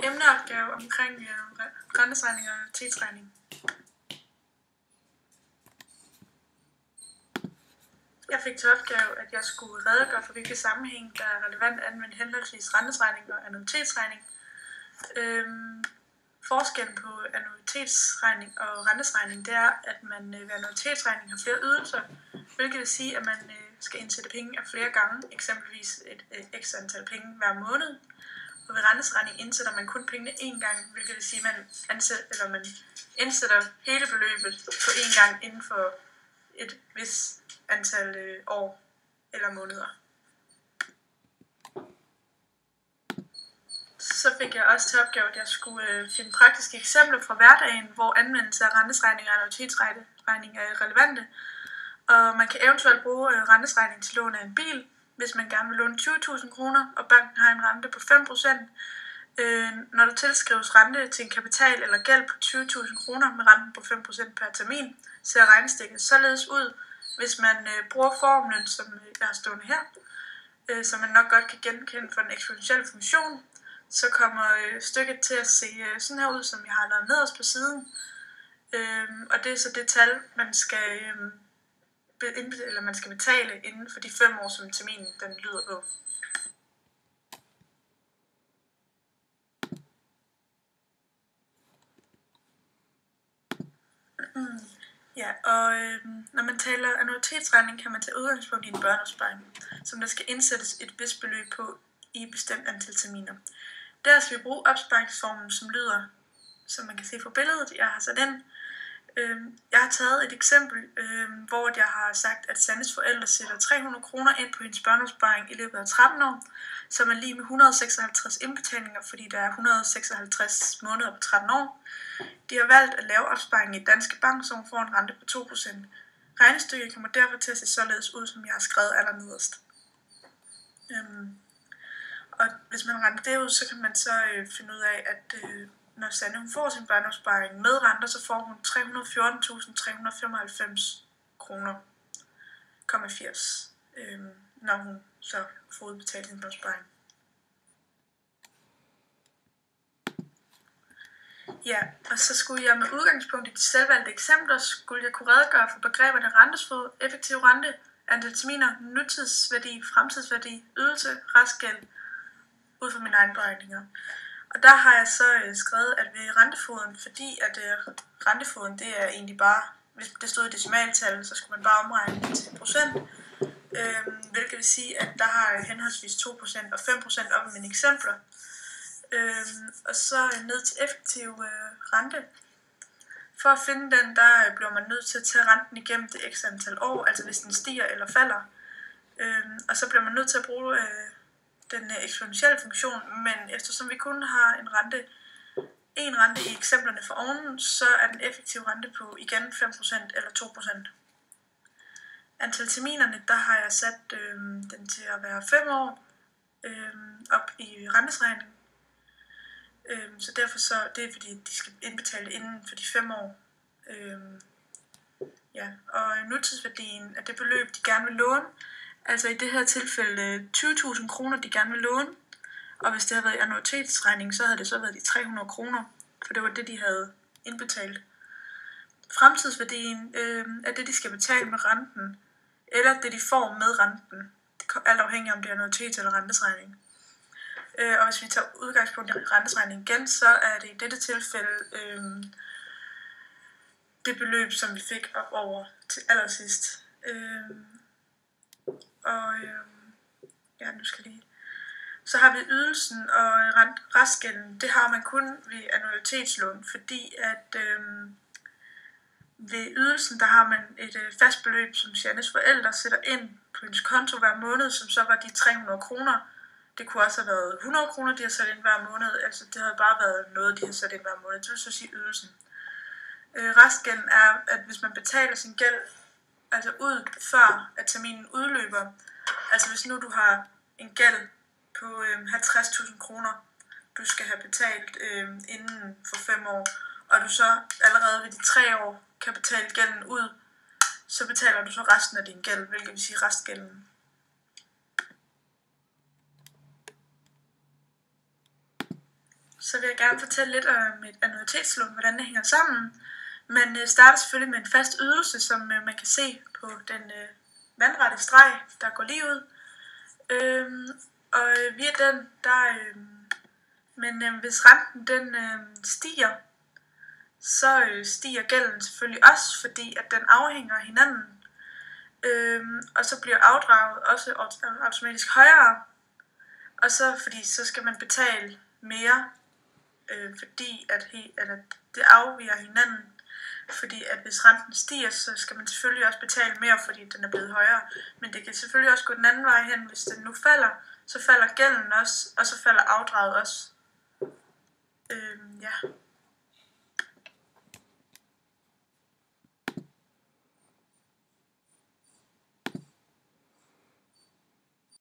Emneopgave omkring renteregning og annuitetsregning. Jeg fik til opgave, at jeg skulle redegøre for, hvilke sammenhæng der er relevant at anvende henholdsvis renteregning og annuitetsregning. Forskellen på annuitetsregning og renteregning, det er, at man ved annuitetsregning har flere ydelser, hvilket vil sige, at man skal indsætte penge af flere gange, eksempelvis et ekstra antal penge hver måned. Og ved renteregning indsætter man kun pengene én gang, hvilket vil sige, at man indsætter hele beløbet på én gang inden for et vis antal år eller måneder. Så fik jeg også til opgave, at jeg skulle finde praktiske eksempler fra hverdagen, hvor anvendelse af renteregning og annuitetsregning er relevante. Og man kan eventuelt bruge renteregning til lån af en bil, hvis man gerne vil låne 20.000 kroner, og banken har en rente på 5%. Når der tilskrives rente til en kapital eller gæld på 20.000 kroner med renten på 5% per termin, ser regnestykket således ud, hvis man bruger formlen, som jeg har stående her, som man nok godt kan genkende for den eksponentielle funktion, så kommer stykket til at se sådan her ud, som jeg har lavet nederst på siden. Og det er så det tal, man skal betale inden for de 5 år, som terminen den lyder på. Ja, og når man taler annuitetsregning, kan man tage udgangspunkt i en børneopsparing, som der skal indsættes et vist beløb på i et bestemt antal terminer. Der skal vi bruge opsparingsformen, som lyder, som man kan se på billedet, jeg har sat ind. Jeg har taget et eksempel, hvor jeg har sagt, at Sandes forældre sætter 300 kroner ind på hendes børneopsparing i løbet af 13 år, som er lige med 156 indbetalinger, fordi der er 156 måneder på 13 år. De har valgt at lave opsparingen i Danske Bank, som får en rente på 2%. Regnestykket kommer derfor til at se således ud, som jeg har skrevet allernederst. Og hvis man regner det ud, så kan man så finde ud af, at når Sanne hun får sin børneopsparing med renter, så får hun 314.395 kroner, 80, når hun så får udbetalt sin børneopsparing. Ja, og så skulle jeg med udgangspunkt i de selvvalgte eksempler, skulle jeg kunne redegøre for begreberne rentesfod, effektiv rente, antal terminer, nutidsværdi, fremtidsværdi, ydelse, restgæld, ud fra mine egne beregninger. Og der har jeg så skrevet, at ved rentefoden, fordi at rentefoden det er egentlig bare, hvis det stod i decimaltal, så skulle man bare omregne det til procent, hvilket vil sige, at der har henholdsvis 2% og 5% op i mine eksempler. Og så ned til effektiv rente. For at finde den, der bliver man nødt til at tage renten igennem det ekstra antal år, altså hvis den stiger eller falder. Og så bliver man nødt til at bruge den eksponentielle funktion, men eftersom vi kun har en rente i eksemplerne for oven, så er den effektive rente på igen 5% eller 2%. Antal terminerne, der har jeg sat den til at være 5 år op i renteregning. Så derfor så, det er fordi, de skal indbetale inden for de 5 år. Ja, og nutidsværdien af det beløb, de gerne vil låne, altså i det her tilfælde 20.000 kroner, de gerne vil låne, og hvis det havde været annuitetsregning, så havde det så været de 300 kroner, for det var det, de havde indbetalt. Fremtidsværdien er det, de skal betale med renten, eller det, de får med renten, alt afhængig om det er annuitets- eller rentesregning. Og hvis vi tager udgangspunkt i rentesregning igen, så er det i dette tilfælde det beløb, som vi fik op over til allersidst. Ja, nu skal lige. Så har vi ydelsen og restgælden. Det har man kun ved annuitetslån, fordi at ved ydelsen, der har man et fast beløb, som Jannes forældre sætter ind på hendes konto hver måned, som så var de 300 kroner. Det kunne også have været 100 kroner, de har sat ind hver måned. Altså det havde bare været noget, de har sat ind hver måned. Det vil så sige ydelsen. Restgælden er, at hvis man betaler sin gæld altså ud før at terminen udløber, altså hvis nu du har en gæld på 50.000 kroner, du skal have betalt inden for 5 år, og du så allerede ved de 3 år kan betale gælden ud, så betaler du så resten af din gæld, hvilket vil sige restgælden. så vil jeg gerne fortælle lidt om et annuitetslån, hvordan det hænger sammen. Man starter selvfølgelig med en fast ydelse, som man kan se på den vandrette streg, der går lige ud. Og via den, men hvis renten den stiger, så stiger gælden selvfølgelig også, fordi at den afhænger af hinanden. Og så bliver afdraget også automatisk højere. Og så skal man betale mere, fordi at det afviger hinanden. Fordi at hvis renten stiger, så skal man selvfølgelig også betale mere, fordi den er blevet højere. Men det kan selvfølgelig også gå den anden vej hen. Hvis den nu falder, så falder gælden også, og så falder afdraget også. Ja.